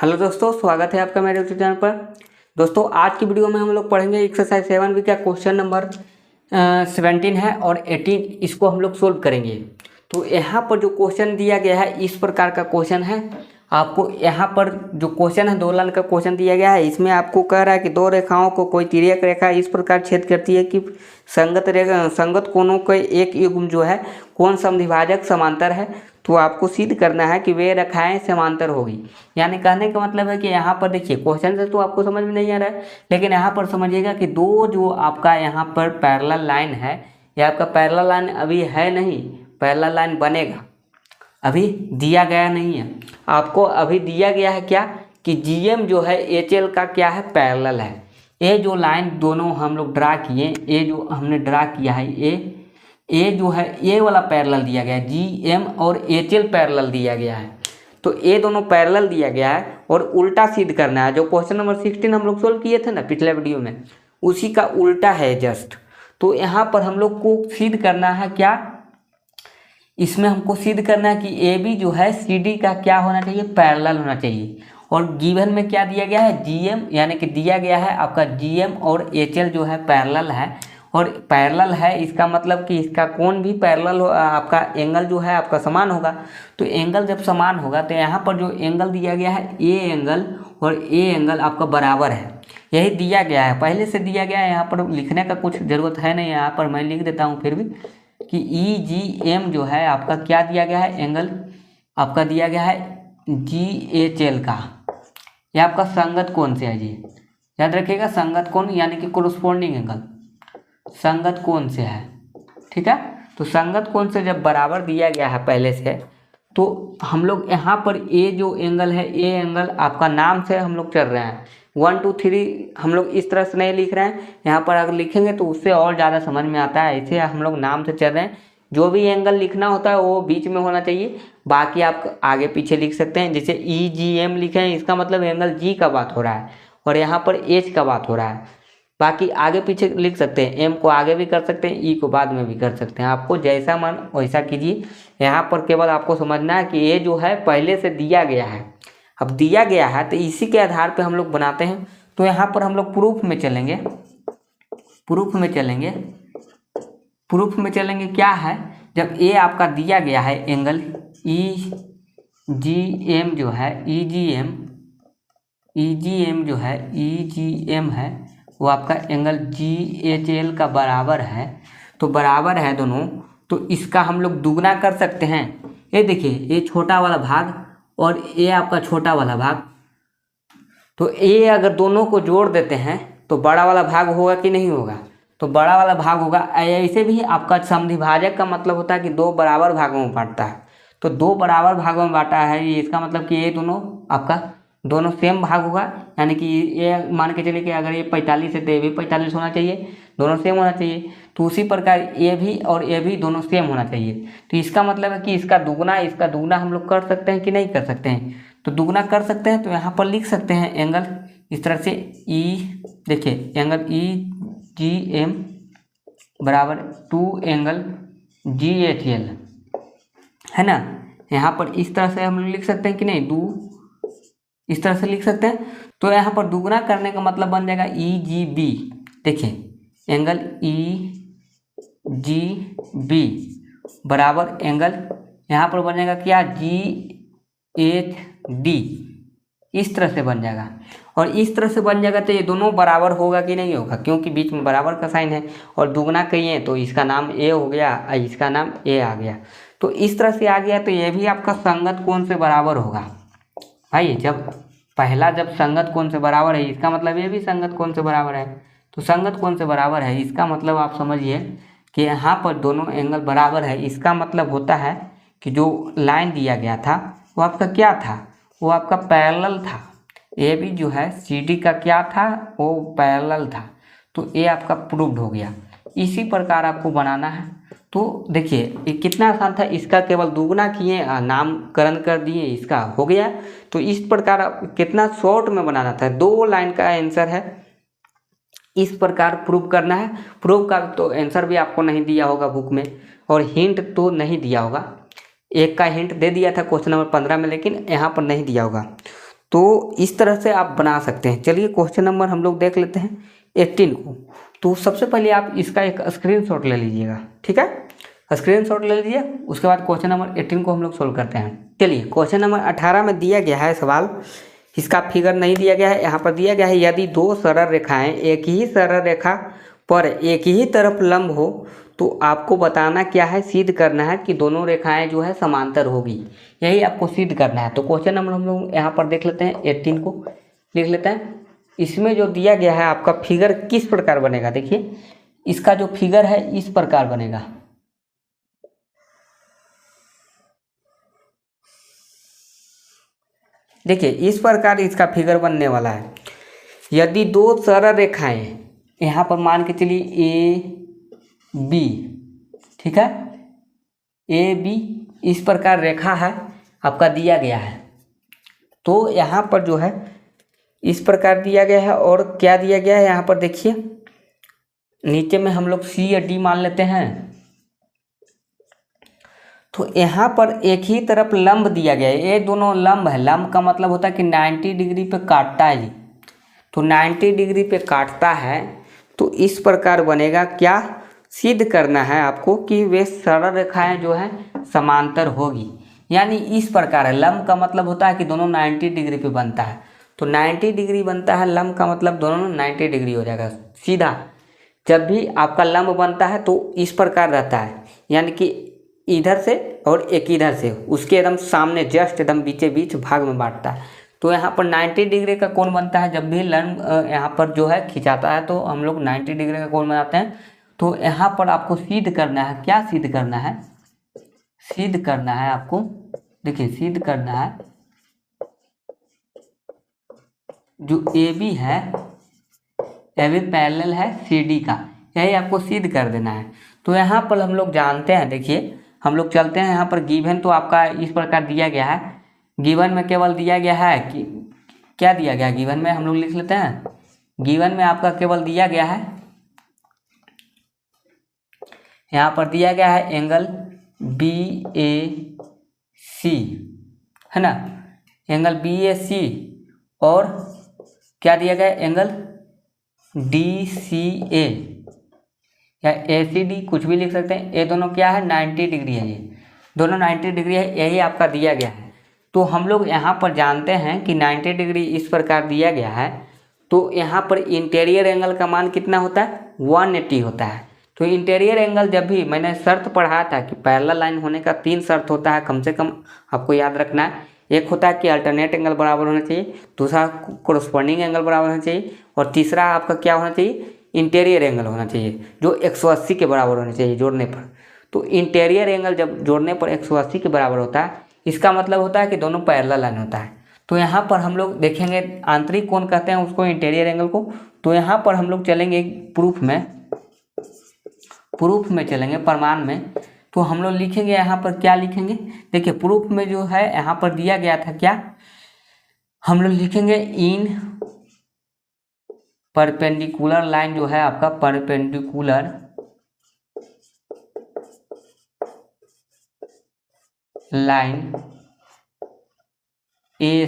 Hello दोस्तों, स्वागत है आपका मेरे यूट्यूब चैनल पर। दोस्तों आज की वीडियो में हम लोग पढ़ेंगे एक्सरसाइज 7B का क्वेश्चन नंबर 17 है और 18 इसको हम लोग सोल्व करेंगे। तो यहाँ पर जो क्वेश्चन दिया गया है इस प्रकार का क्वेश्चन है। आपको यहाँ पर जो क्वेश्चन है 2 लाइन का क्वेश्चन दिया गया है। इसमें आपको कह रहा है कि 2 रेखाओं को कोई तिर्यक रेखा इस प्रकार छेद करती है कि संगत कोणों के एक युग्म जो है कोण समद्विभाजक समांतर है। तो आपको सिद्ध करना है कि वे रेखाएं समांतर होगी। यानी कहने का मतलब है कि यहाँ पर देखिए क्वेश्चन से तो आपको समझ में नहीं आ रहा है, लेकिन यहाँ पर समझिएगा कि दो जो आपका यहाँ पर पैरेलल लाइन है, ये आपका पैरेलल लाइन अभी है नहीं, पैरेलल लाइन बनेगा, अभी दिया गया नहीं है। आपको अभी दिया गया है क्या कि जीएम जो है एचएल का क्या है, पैरेलल है। ये जो लाइन दोनों हम लोग ड्रा किए, ये जो हमने ड्रा किया है, ये जो है ये वाला पैरेलल दिया गया है, जीएम और एचएल पैरेलल दिया गया है। तो ये दोनों पैरेलल दिया गया है और उल्टा सिद्ध करना है। जो क्वेश्चन नंबर 16 हम लोग सोल्व किए थे ना पिछले वीडियो में, उसी का उल्टा है जस्ट। तो यहाँ पर हम लोग को सिद्ध करना है क्या, इसमें हमको सिद्ध करना है कि ए बी जो है सी डी का क्या होना चाहिए, पैरेलल होना चाहिए। और गिवन में क्या दिया गया है, जीएम, यानी कि दिया गया है आपका जीएम और एचएल जो है पैरेलल है। और पैरेलल है इसका मतलब कि इसका कोण भी पैरेलल हो, आपका एंगल जो है आपका समान होगा। तो एंगल जब समान होगा तो यहाँ पर जो एंगल दिया गया है ए एंगल और ए एंगल आपका बराबर है, यही दिया गया है, पहले से दिया गया है। यहाँ पर लिखने का कुछ ज़रूरत है नहीं, यहाँ पर मैं लिख देता हूँ फिर भी कि ई जी एम जो है आपका क्या दिया गया है, एंगल आपका दिया गया है जी एच एल का, यह आपका संगत कोण से है जी, याद रखिएगा संगत कोण यानी कि कोरस्पोंडिंग एंगल संगत कोण से है, ठीक है। तो संगत कोण से जब बराबर दिया गया है पहले से, तो हम लोग यहाँ पर ए जो एंगल है, ए एंगल आपका नाम से हम लोग चल रहे हैं। 1 2 3 हम लोग इस तरह से नहीं लिख रहे हैं, यहाँ पर अगर लिखेंगे तो उससे और ज़्यादा समझ में आता है। ऐसे हम लोग नाम से चल रहे हैं, जो भी एंगल लिखना होता है वो बीच में होना चाहिए, बाकी आप आगे पीछे लिख सकते हैं। जैसे ई जी एम लिखे हैं, इसका मतलब एंगल जी का बात हो रहा है और यहाँ पर एच का बात हो रहा है। बाकी आगे पीछे लिख सकते हैं, एम को आगे भी कर सकते हैं, ई को बाद में भी कर सकते हैं, आपको जैसा मन वैसा कीजिए। यहाँ पर केवल आपको समझना है कि ये जो है पहले से दिया गया है, अब दिया गया है तो इसी के आधार पे हम लोग बनाते हैं। तो यहाँ पर हम लोग प्रूफ में चलेंगे, प्रूफ में चलेंगे क्या है, जब ए आपका दिया गया है एंगल ई जी एम जो है, ई जी एम जो है, ई जी एम है, वो आपका एंगल जी एच एल का बराबर है। तो बराबर है दोनों, तो इसका हम लोग दुगना कर सकते हैं। ये देखिए, ये छोटा वाला भाग और ये आपका छोटा वाला भाग, तो ये अगर दोनों को जोड़ देते हैं तो बड़ा वाला भाग होगा कि नहीं होगा, तो बड़ा वाला भाग होगा। ऐसे भी आपका समद्विभाजक का मतलब होता है कि 2 बराबर भागों में बांटता है। तो 2 बराबर भागों में बांटा है, ये इसका मतलब कि ये दोनों आपका दोनों सेम भाग होगा। यानी कि ये मान के चलिए कि अगर ये 45 है तो ये भी 45 होना चाहिए, दोनों सेम होना चाहिए। तो उसी प्रकार ये भी और ये भी दोनों सेम होना चाहिए। तो इसका मतलब है कि इसका दुगना हम लोग कर सकते हैं कि नहीं कर सकते हैं, तो दुगना कर सकते हैं। तो यहाँ पर लिख सकते हैं एंगल इस तरह से, ई देखिए एंगल ई जी एम बराबर 2 एंगल जी एच एल, है ना। यहाँ पर इस तरह से हम लोग लिख सकते हैं कि नहीं, इस तरह से लिख सकते हैं। तो यहाँ पर दुगना करने का मतलब बन जाएगा ई जी बी, देखिए एंगल ई जी बी बराबर एंगल यहाँ पर बन जाएगा क्या, जी एच डी, इस तरह से बन जाएगा। और इस तरह से बन जाएगा तो ये दोनों बराबर होगा कि नहीं होगा, क्योंकि बीच में बराबर का साइन है और दुगना कहिए तो इसका नाम ए हो गया और इसका नाम ए आ गया। तो इस तरह से आ गया, तो ये भी आपका संगत कोण से बराबर होगा भाई। जब संगत कोण से बराबर है, इसका मतलब ये भी संगत कोण से बराबर है। तो संगत कोण से बराबर है, इसका मतलब आप समझिए कि यहाँ पर दोनों एंगल बराबर है। इसका मतलब होता है कि जो लाइन दिया गया था वो आपका क्या था, वो आपका पैरेलल था। ए बी जो है सी डी का क्या था, वो पैरेलल था। तो ये आपका प्रूव्ड हो गया। इसी प्रकार आपको बनाना है। तो देखिए ये कितना आसान था, इसका केवल दुगना किए, नामकरण कर दिए, इसका हो गया। तो इस प्रकार कितना शॉर्ट में बनाना था, 2 लाइन का आंसर है, इस प्रकार प्रूव करना है। प्रूव का तो आंसर भी आपको नहीं दिया होगा बुक में, और हिंट तो नहीं दिया होगा। एक का हिंट दे दिया था क्वेश्चन नंबर 15 में, लेकिन यहाँ पर नहीं दिया होगा। तो इस तरह से आप बना सकते हैं। चलिए क्वेश्चन नंबर हम लोग देख लेते हैं 18 को। तो सबसे पहले आप इसका एक स्क्रीनशॉट ले लीजिएगा, ठीक है, स्क्रीनशॉट ले लीजिए। उसके बाद क्वेश्चन नंबर 18 को हम लोग सोल्व करते हैं। चलिए क्वेश्चन नंबर 18 में दिया गया है सवाल, इसका फिगर नहीं दिया गया है, यहाँ पर दिया गया है यदि दो सरल रेखाएं एक ही सरल रेखा पर एक ही तरफ लंब हो तो आपको बताना क्या है, सिद्ध करना है कि दोनों रेखाएं जो है समांतर होगी, यही आपको सिद्ध करना है। तो क्वेश्चन नंबर हम लोग यहाँ पर देख लेते हैं, 18 को लिख लेते हैं। इसमें जो दिया गया है आपका फिगर किस प्रकार बनेगा, देखिए इसका जो फिगर है इस प्रकार बनेगा। देखिए इस प्रकार इसका फिगर बनने वाला है। यदि दो सरल रेखाएं, यहाँ पर मान के चलिए ए बी, ठीक है, ए बी इस प्रकार रेखा है आपका दिया गया है। तो यहाँ पर जो है इस प्रकार दिया गया है और क्या दिया गया है यहाँ पर देखिए, नीचे में हम लोग सी या डी मान लेते हैं। तो यहाँ पर एक ही तरफ लंब दिया गया है, ये दोनों लंब है। लंब का मतलब होता है कि 90 डिग्री पे काटता है जी। तो 90 डिग्री पे काटता है तो इस प्रकार बनेगा। क्या सिद्ध करना है आपको कि वे सरल रेखाएं जो है समांतर होगी, यानी इस प्रकार है। लंब का मतलब होता है कि दोनों 90 डिग्री पे बनता है, तो 90 डिग्री बनता है लंब का मतलब दोनों 90 डिग्री हो जाएगा सीधा। जब भी आपका लंब बनता है तो इस प्रकार रहता है, यानी कि इधर से और एक इधर से, उसके एकदम सामने जस्ट एकदम बीचे बीच भाग में बांटता है। तो यहाँ पर 90 डिग्री का कोण बनता है। जब भी लंब यहाँ पर जो है खिंचाता है तो हम लोग 90 डिग्री का कोण बनाते हैं। तो यहाँ पर आपको सिद्ध करना है, क्या सिद्ध करना है, सिद्ध करना है आपको, देखिए सिद्ध करना है जो ए बी है, ए बी पैरेलल है सी डी का, यही आपको सिद्ध कर देना है। तो यहाँ पर हम लोग जानते हैं, देखिए हम लोग चलते हैं यहाँ पर। गिवन तो आपका इस प्रकार दिया गया है, गिवन में केवल दिया गया है कि क्या दिया गया है गिवन में, हम लोग लिख लेते हैं। गिवन में आपका केवल दिया गया है, यहाँ पर दिया गया है एंगल बी ए सी, है ना, एंगल बी ए सी, और क्या दिया गया है एंगल डी सी ए या ए सी डी, कुछ भी लिख सकते हैं। ये दोनों क्या है 90 डिग्री है, ये दोनों 90 डिग्री है, यही आपका दिया गया है। तो हम लोग यहाँ पर जानते हैं कि 90 डिग्री इस प्रकार दिया गया है। तो यहाँ पर इंटीरियर एंगल का मान कितना होता है, 180 होता है। तो इंटीरियर एंगल, जब भी मैंने शर्त पढ़ाया था कि पैरेलल लाइन होने का 3 शर्त होता है कम से कम, आपको याद रखना है। एक होता है कि अल्टरनेट एंगल बराबर होना चाहिए, दूसरा कोरस्पॉन्डिंग एंगल बराबर होना चाहिए, और तीसरा आपका क्या होना चाहिए, इंटीरियर एंगल होना चाहिए जो 180 के बराबर होना चाहिए जोड़ने पर। तो इंटीरियर एंगल जब जोड़ने पर 180 के बराबर होता है, इसका मतलब होता है कि दोनों पैरेलल लाइन होता है। तो यहाँ पर हम लोग देखेंगे आंतरिक कोण कहते हैं उसको, इंटीरियर एंगल को। तो यहाँ पर हम लोग चलेंगे प्रूफ में चलेंगे, प्रमाण में। तो हम लोग लिखेंगे यहाँ पर, क्या लिखेंगे, देखिए प्रूफ में जो है यहाँ पर दिया गया था, क्या हम लोग लिखेंगे, इन परपेंडिकुलर लाइन जो है आपका, परपेंडिकुलर लाइन ए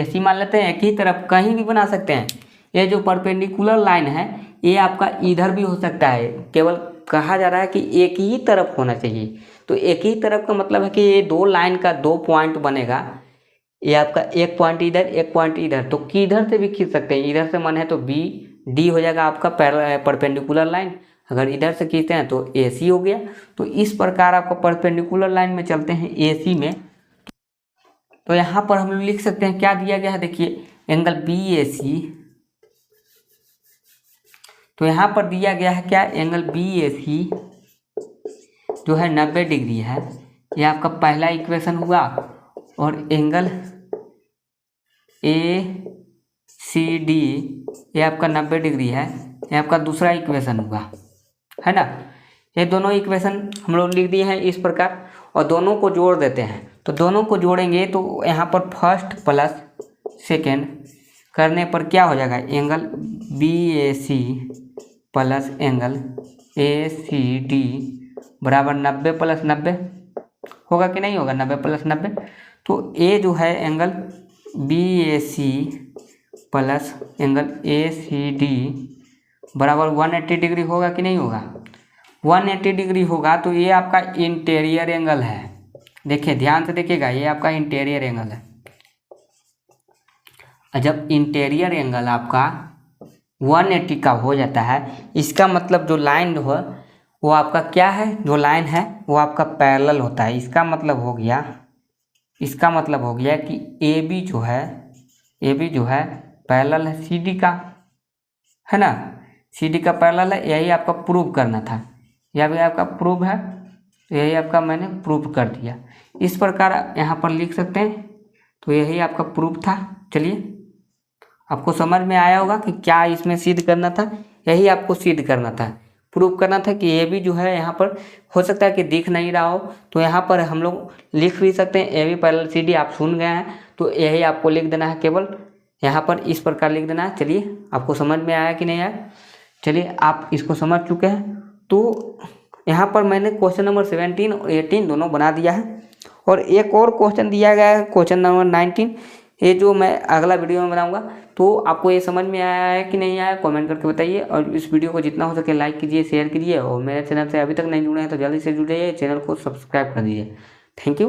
सी मान लेते हैं, एक ही तरफ कहीं भी बना सकते हैं। ये जो परपेंडिकुलर लाइन है ये आपका इधर भी हो सकता है, केवल कहा जा रहा है कि एक ही तरफ होना चाहिए। तो एक ही तरफ का मतलब है कि ये दो लाइन का 2 पॉइंट बनेगा, ये आपका एक पॉइंट इधर एक पॉइंट इधर, तो किधर से भी खींच सकते हैं। इधर से मन है तो बी डी हो जाएगा आपका परपेंडिकुलर लाइन, अगर इधर से खींचते हैं तो ए सी हो गया। तो इस प्रकार आपका परपेंडिकुलर लाइन में चलते हैं ए सी में। तो यहाँ पर हम लोग लिख सकते हैं, क्या दिया गया है, देखिए एंगल बी ए सी। तो यहाँ पर दिया गया है क्या, एंगल बी ए सी जो है 90 डिग्री है, यह आपका पहला इक्वेशन हुआ। और एंगल ए सी डी ये आपका 90 डिग्री है, ये आपका दूसरा इक्वेशन हुआ, है ना। ये दोनों इक्वेशन हम लोग लिख दिए हैं इस प्रकार, और दोनों को जोड़ देते हैं। तो दोनों को जोड़ेंगे तो यहाँ पर फर्स्ट प्लस सेकेंड करने पर क्या हो जाएगा, angle B A C plus angle A C D बराबर 90 + 90 होगा कि नहीं होगा, 90 + 90। तो ए जो है angle BAC plus angle ACD बराबर 180 डिग्री होगा कि नहीं होगा? 180 डिग्री होगा। तो ये आपका इंटीरियर एंगल है। देखिए ध्यान से देखिएगा, ये आपका इंटीरियर एंगल है। जब इंटीरियर एंगल आपका 180 का हो जाता है, इसका मतलब जो लाइन है वो आपका क्या है, जो लाइन है वो आपका पैरेलल होता है। इसका मतलब हो गया कि AB जो है पैरेलल है CD का, है ना, CD का पैरेलल है। यही आपका प्रूव करना था, यह भी आपका प्रूव है, यही आपका मैंने प्रूव कर दिया। इस प्रकार यहाँ पर लिख सकते हैं। तो यही आपका प्रूफ था। चलिए आपको समझ में आया होगा कि क्या इसमें सिद्ध करना था। यही आपको सिद्ध करना था, प्रूव करना था कि ये भी जो है यहाँ पर हो सकता है कि दिख नहीं रहा हो, तो यहाँ पर हम लोग लिख भी सकते हैं AB पैरेलल CD। आप सुन गए हैं तो यही आपको लिख देना है, केवल यहाँ पर इस प्रकार लिख देना है। चलिए आपको समझ में आया कि नहीं आया? चलिए आप इसको समझ चुके हैं। तो यहाँ पर मैंने क्वेश्चन नंबर 17 और 18 दोनों बना दिया है, और एक और क्वेश्चन दिया गया है क्वेश्चन नंबर 19, ये जो मैं अगला वीडियो में बनाऊंगा। तो आपको ये समझ में आया है कि नहीं आया, कमेंट करके बताइए। और इस वीडियो को जितना हो सके लाइक कीजिए, शेयर कीजिए, और मेरे चैनल से अभी तक नहीं जुड़े हैं तो जल्दी से जुड़ जाइए, चैनल को सब्सक्राइब कर दीजिए। Thank you.